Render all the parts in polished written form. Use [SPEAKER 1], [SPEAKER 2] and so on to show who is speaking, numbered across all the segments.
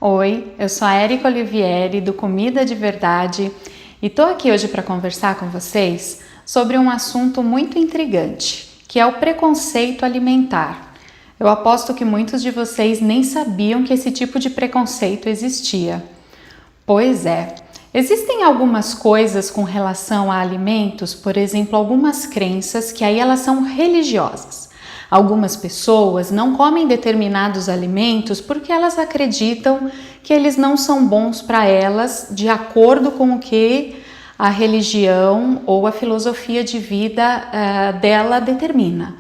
[SPEAKER 1] Oi, eu sou a Érica Olivieri do Comida de Verdade e tô aqui hoje para conversar com vocês sobre um assunto muito intrigante, que é o preconceito alimentar. Eu aposto que muitos de vocês nem sabiam que esse tipo de preconceito existia. Pois é, existem algumas coisas com relação a alimentos, por exemplo, algumas crenças que aí elas são religiosas. Algumas pessoas não comem determinados alimentos porque elas acreditam que eles não são bons para elas de acordo com o que a religião ou a filosofia de vida dela determina.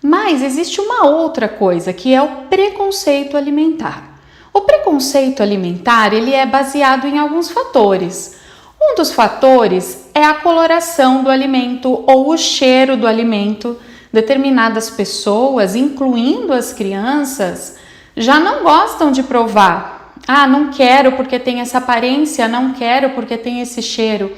[SPEAKER 1] Mas existe uma outra coisa que é o preconceito alimentar. O preconceito alimentar ele é baseado em alguns fatores. Um dos fatores é a coloração do alimento ou o cheiro do alimento. Determinadas pessoas, incluindo as crianças, já não gostam de provar. Ah, não quero porque tem essa aparência, não quero porque tem esse cheiro.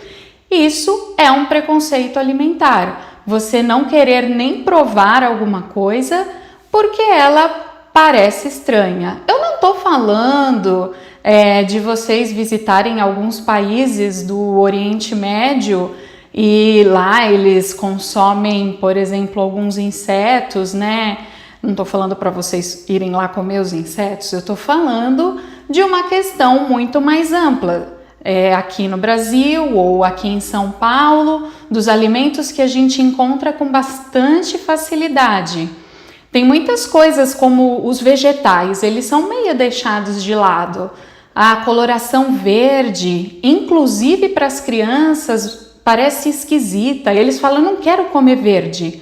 [SPEAKER 1] Isso é um preconceito alimentar. Você não querer nem provar alguma coisa porque ela parece estranha. Eu não estou falando de vocês visitarem alguns países do Oriente Médio e lá eles consomem, por exemplo, alguns insetos, né? Não estou falando para vocês irem lá comer os insetos, eu estou falando de uma questão muito mais ampla. Aqui no Brasil ou aqui em São Paulo, dos alimentos que a gente encontra com bastante facilidade. Tem muitas coisas como os vegetais, eles são meio deixados de lado. A coloração verde, inclusive para as crianças, parece esquisita. Eles falam, não quero comer verde.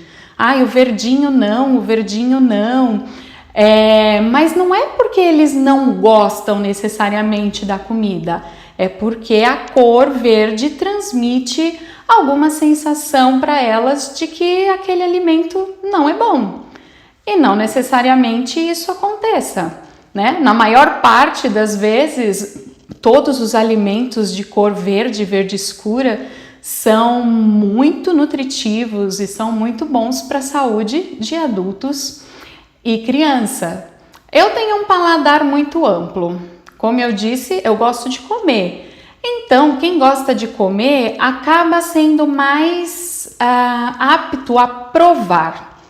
[SPEAKER 1] O verdinho não, o verdinho não. Mas não é porque eles não gostam necessariamente da comida. É porque a cor verde transmite alguma sensação para elas de que aquele alimento não é bom. E não necessariamente isso aconteça, né? Na maior parte das vezes, todos os alimentos de cor verde, verde escura, são muito nutritivos e são muito bons para a saúde de adultos e criança. Eu tenho um paladar muito amplo. Como eu disse, eu gosto de comer. Então, quem gosta de comer acaba sendo mais apto a provar.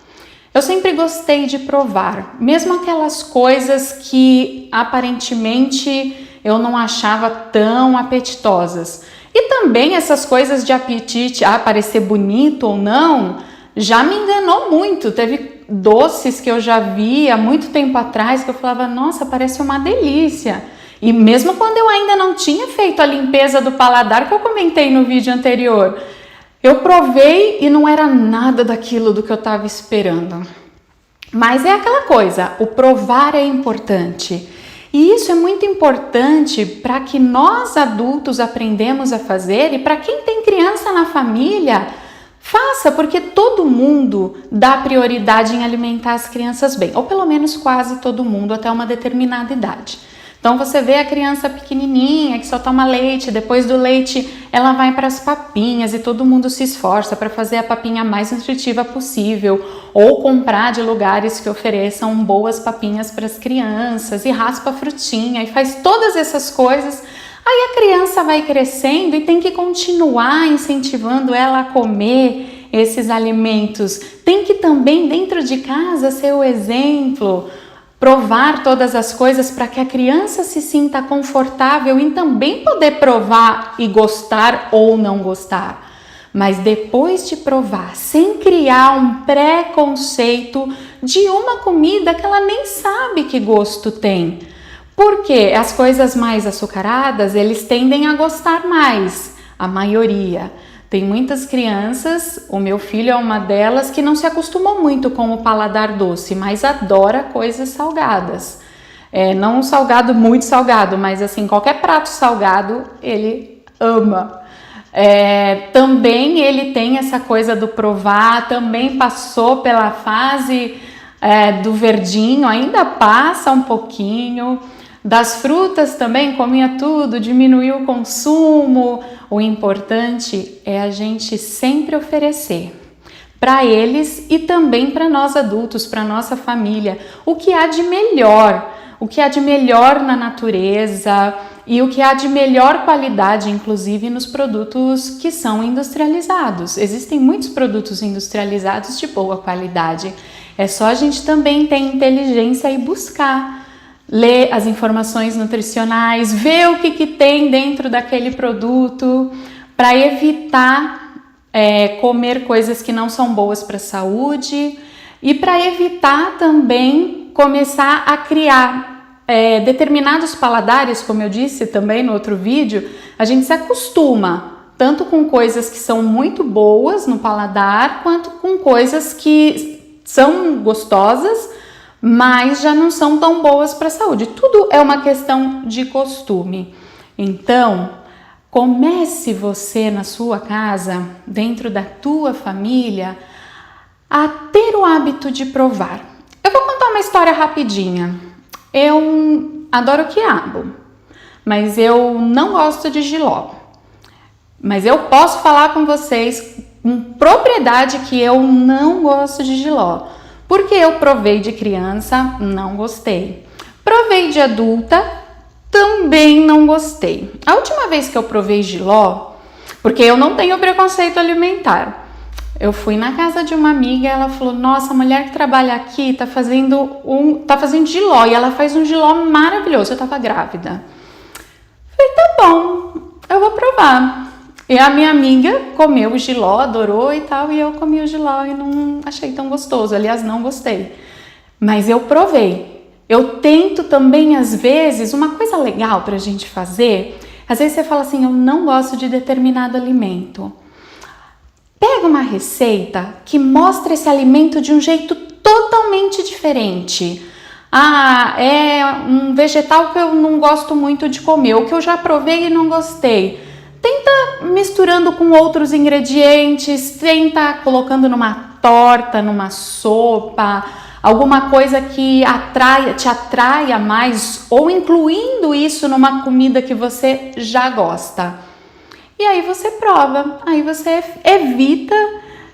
[SPEAKER 1] Eu sempre gostei de provar, mesmo aquelas coisas que aparentemente eu não achava tão apetitosas. E também essas coisas de apetite, parecer bonito ou não, já me enganou muito. Teve doces que eu já vi há muito tempo atrás que eu falava, nossa, parece uma delícia. E mesmo quando eu ainda não tinha feito a limpeza do paladar que eu comentei no vídeo anterior, eu provei e não era nada daquilo do que eu estava esperando. Mas é aquela coisa, o provar é importante. E isso é muito importante para que nós adultos aprendemos a fazer e para quem tem criança na família, faça, porque todo mundo dá prioridade em alimentar as crianças bem, ou pelo menos quase todo mundo até uma determinada idade. Então você vê a criança pequenininha que só toma leite, depois do leite ela vai para as papinhas e todo mundo se esforça para fazer a papinha mais nutritiva possível ou comprar de lugares que ofereçam boas papinhas para as crianças e raspa a frutinha e faz todas essas coisas. Aí a criança vai crescendo e tem que continuar incentivando ela a comer esses alimentos. Tem que também dentro de casa ser o exemplo, provar todas as coisas para que a criança se sinta confortável em também poder provar e gostar ou não gostar. Mas depois de provar, sem criar um preconceito de uma comida que ela nem sabe que gosto tem. Porque as coisas mais açucaradas, eles tendem a gostar mais, a maioria. Tem muitas crianças, o meu filho é uma delas, que não se acostumou muito com o paladar doce, mas adora coisas salgadas. Não um salgado muito salgado, mas assim, qualquer prato salgado ele ama. Também ele tem essa coisa do provar, também passou pela fase do verdinho, ainda passa um pouquinho. Das frutas também comia tudo, diminuiu o consumo. O importante é a gente sempre oferecer para eles e também para nós adultos, para nossa família, o que há de melhor. o que há de melhor na natureza e o que há de melhor qualidade, inclusive nos produtos que são industrializados. Existem muitos produtos industrializados de boa qualidade. É só a gente também ter inteligência e buscar, ler as informações nutricionais, ver o que tem dentro daquele produto, para evitar comer coisas que não são boas para a saúde e para evitar também começar a criar determinados paladares, como eu disse também no outro vídeo. A gente se acostuma tanto com coisas que são muito boas no paladar, quanto com coisas que são gostosas, mas já não são tão boas para a saúde. Tudo é uma questão de costume. Então, comece você na sua casa, dentro da tua família, a ter o hábito de provar. Eu vou contar uma história rapidinha. Eu adoro quiabo, mas eu não gosto de jiló. Mas eu posso falar com vocês com propriedade que eu não gosto de jiló. Porque eu provei de criança, não gostei. Provei de adulta, também não gostei. A última vez que eu provei jiló, porque eu não tenho preconceito alimentar, eu fui na casa de uma amiga e ela falou: nossa, a mulher que trabalha aqui tá fazendo jiló, e ela faz um jiló maravilhoso. Eu tava grávida. Falei, tá bom, eu vou provar. E a minha amiga comeu o jiló, adorou e tal, e eu comi o jiló e não achei tão gostoso. Aliás, não gostei. Mas eu provei. Eu tento também, às vezes, uma coisa legal pra gente fazer. Às vezes você fala assim, eu não gosto de determinado alimento. Pega uma receita que mostra esse alimento de um jeito totalmente diferente. Ah, é um vegetal que eu não gosto muito de comer, ou que eu já provei e não gostei. Tenta misturando com outros ingredientes, tenta colocando numa torta, numa sopa, alguma coisa que te atraia mais, ou incluindo isso numa comida que você já gosta. E aí você prova, aí você evita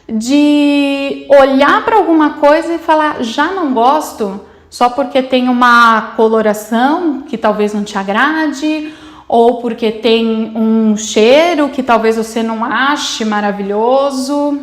[SPEAKER 1] de olhar para alguma coisa e falar, já não gosto, só porque tem uma coloração que talvez não te agrade, ou porque tem um cheiro que talvez você não ache maravilhoso,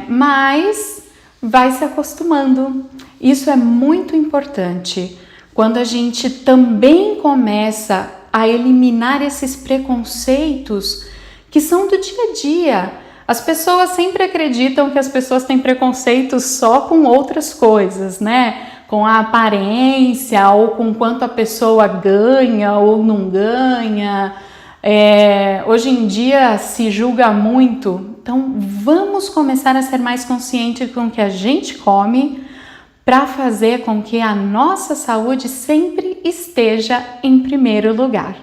[SPEAKER 1] mas vai se acostumando. Isso é muito importante. Quando a gente também começa a eliminar esses preconceitos que são do dia a dia. As pessoas sempre acreditam que as pessoas têm preconceitos só com outras coisas, né? Com a aparência, ou com quanto a pessoa ganha ou não ganha. Hoje em dia se julga muito, então vamos começar a ser mais conscientes com o que a gente come para fazer com que a nossa saúde sempre esteja em primeiro lugar.